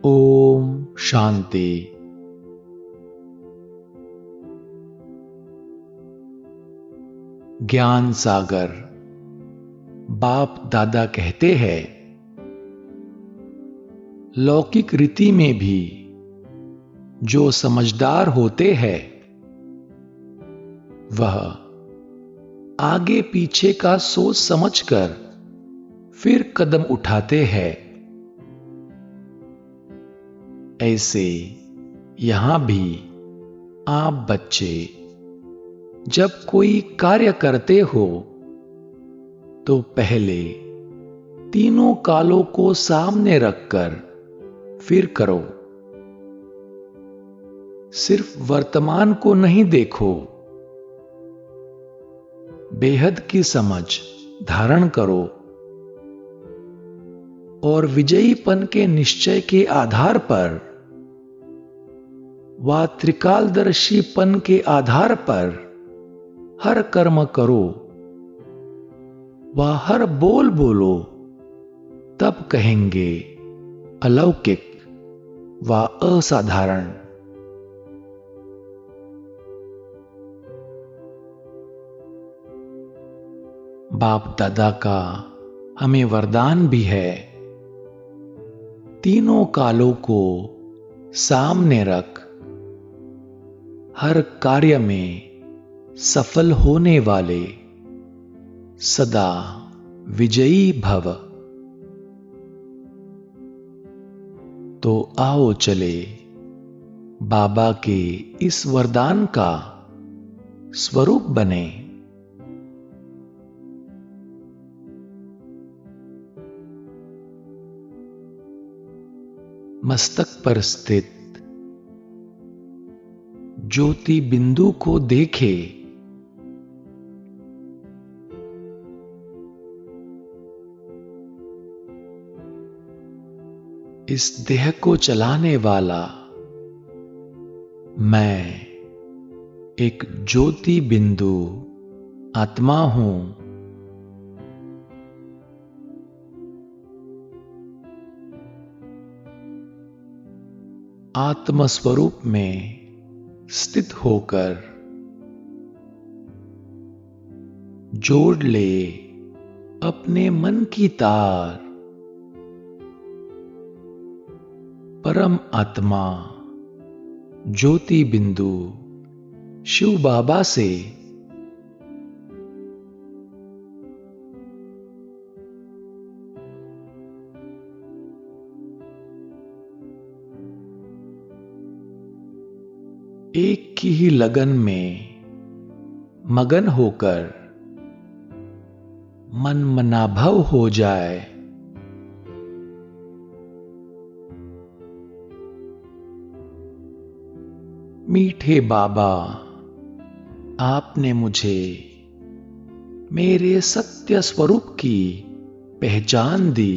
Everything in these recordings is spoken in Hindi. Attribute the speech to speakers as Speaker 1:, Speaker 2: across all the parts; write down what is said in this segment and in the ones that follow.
Speaker 1: ओम शांति। ज्ञान सागर बाप दादा कहते हैं, लौकिक रीति में भी जो समझदार होते हैं वह आगे पीछे का सोच समझकर फिर कदम उठाते हैं। ऐसे यहां भी आप बच्चे जब कोई कार्य करते हो तो पहले तीनों कालों को सामने रखकर फिर करो। सिर्फ वर्तमान को नहीं देखो, बेहद की समझ धारण करो और विजयीपन के निश्चय के आधार पर व त्रिकालदर्शीपन के आधार पर हर कर्म करो व हर बोल बोलो, तब कहेंगे अलौकिक व असाधारण। बाप दादा का हमें वरदान भी है, तीनों कालों को सामने रख हर कार्य में सफल होने वाले सदा विजयी भव। तो आओ चले बाबा के इस वरदान का स्वरूप बने। मस्तक पर स्थित ज्योति बिंदु को देखे, इस देह को चलाने वाला मैं एक ज्योति बिंदु आत्मा हूं। आत्म स्वरूप में स्थित होकर जोड़ ले अपने मन की तार परम आत्मा ज्योति बिंदु शिव बाबा से। एक ही लगन में मगन होकर मन मनाभव हो जाए। मीठे बाबा, आपने मुझे मेरे सत्य स्वरूप की पहचान दी।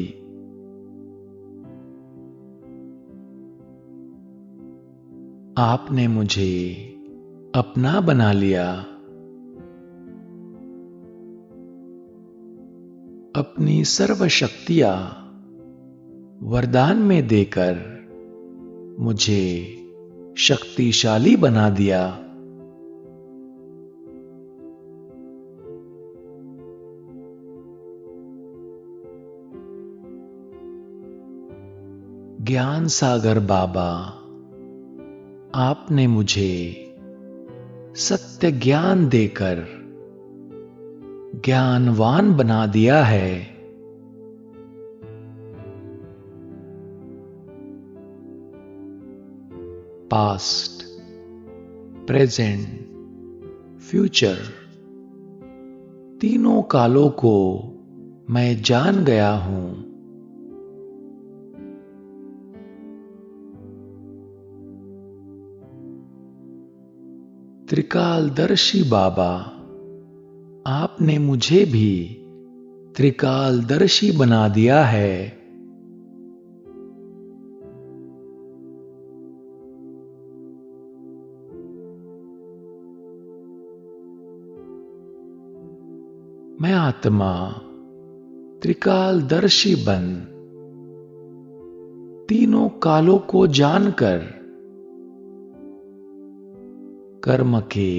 Speaker 1: आपने मुझे अपना बना लिया। अपनी सर्व शक्तियां वरदान में देकर मुझे शक्तिशाली बना दिया। ज्ञान सागर बाबा, आपने मुझे सत्य ज्ञान देकर ज्ञानवान बना दिया है। पास्ट, प्रेजेंट, फ्यूचर तीनों कालों को मैं जान गया हूं। त्रिकालदर्शी बाबा, आपने मुझे भी त्रिकालदर्शी बना दिया है। मैं आत्मा त्रिकालदर्शी बन तीनों कालों को जानकर, कर्म के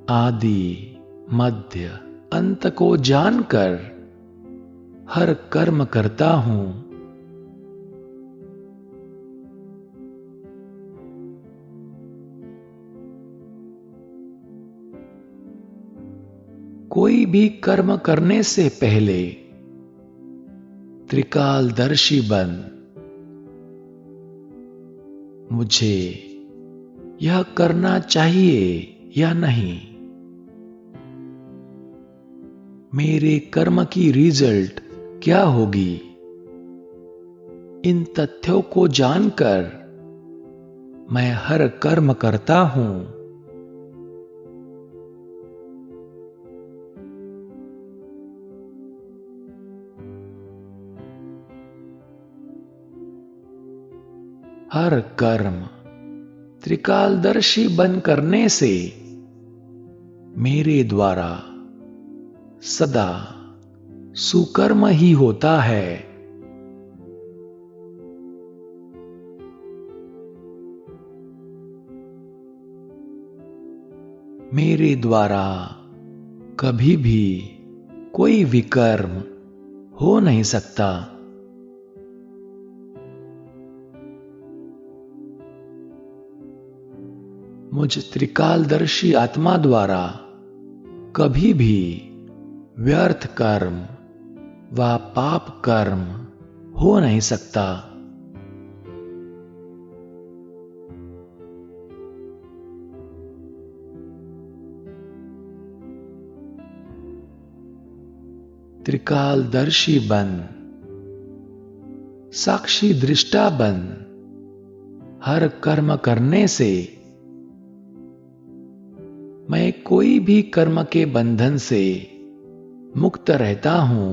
Speaker 1: आदि मध्य अंत को जानकर हर कर्म करता हूं। कोई भी कर्म करने से पहले त्रिकालदर्शी बन मुझे यह करना चाहिए या नहीं, मेरे कर्म की रिजल्ट क्या होगी, इन तथ्यों को जानकर मैं हर कर्म करता हूं। हर कर्म त्रिकालदर्शी बन करने से मेरे द्वारा सदा सुकर्म ही होता है। मेरे द्वारा कभी भी कोई विकर्म हो नहीं सकता। मुझ त्रिकालदर्शी आत्मा द्वारा कभी भी व्यर्थ कर्म व पाप कर्म हो नहीं सकता। त्रिकालदर्शी बन, साक्षी दृष्टा बन हर कर्म करने से मैं कोई भी कर्म के बंधन से मुक्त रहता हूं।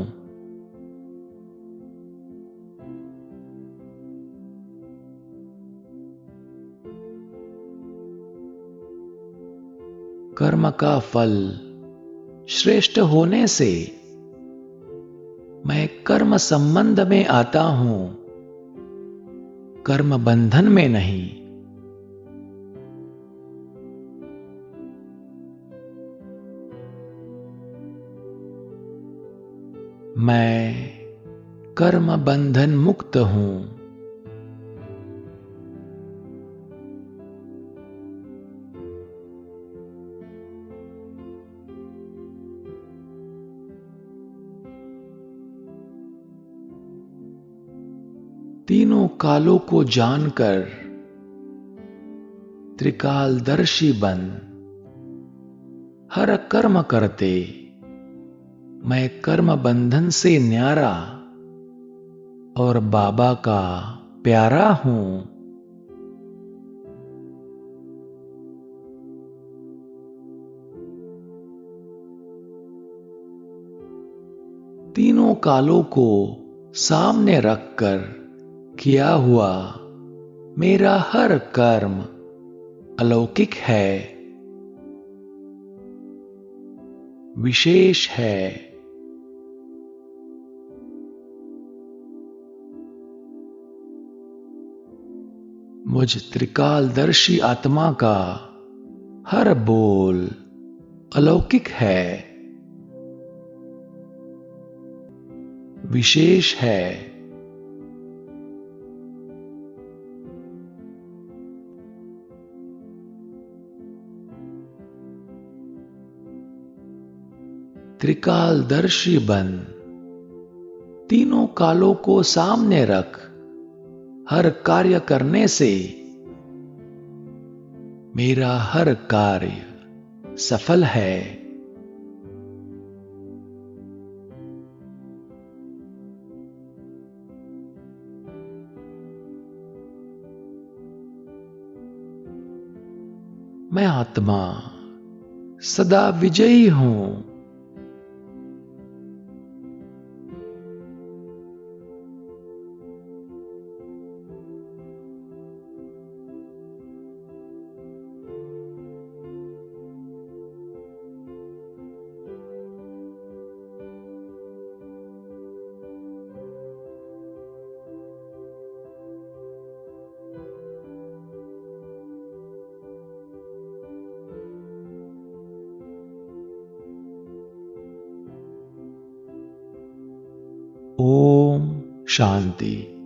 Speaker 1: कर्म का फल श्रेष्ठ होने से मैं कर्म संबंध में आता हूं, कर्म बंधन में नहीं। मैं कर्म बंधन मुक्त हूं। तीनों कालों को जानकर त्रिकालदर्शी बन हर कर्म करते मैं कर्म बंधन से न्यारा और बाबा का प्यारा हूं। तीनों कालों को सामने रखकर किया हुआ मेरा हर कर्म अलौकिक है, विशेष है। मुझ त्रिकालदर्शी आत्मा का हर बोल अलौकिक है, विशेष है। त्रिकालदर्शी बन तीनों कालों को सामने रख हर कार्य करने से मेरा हर कार्य सफल है। मैं आत्मा सदा विजयी हूं। शांति।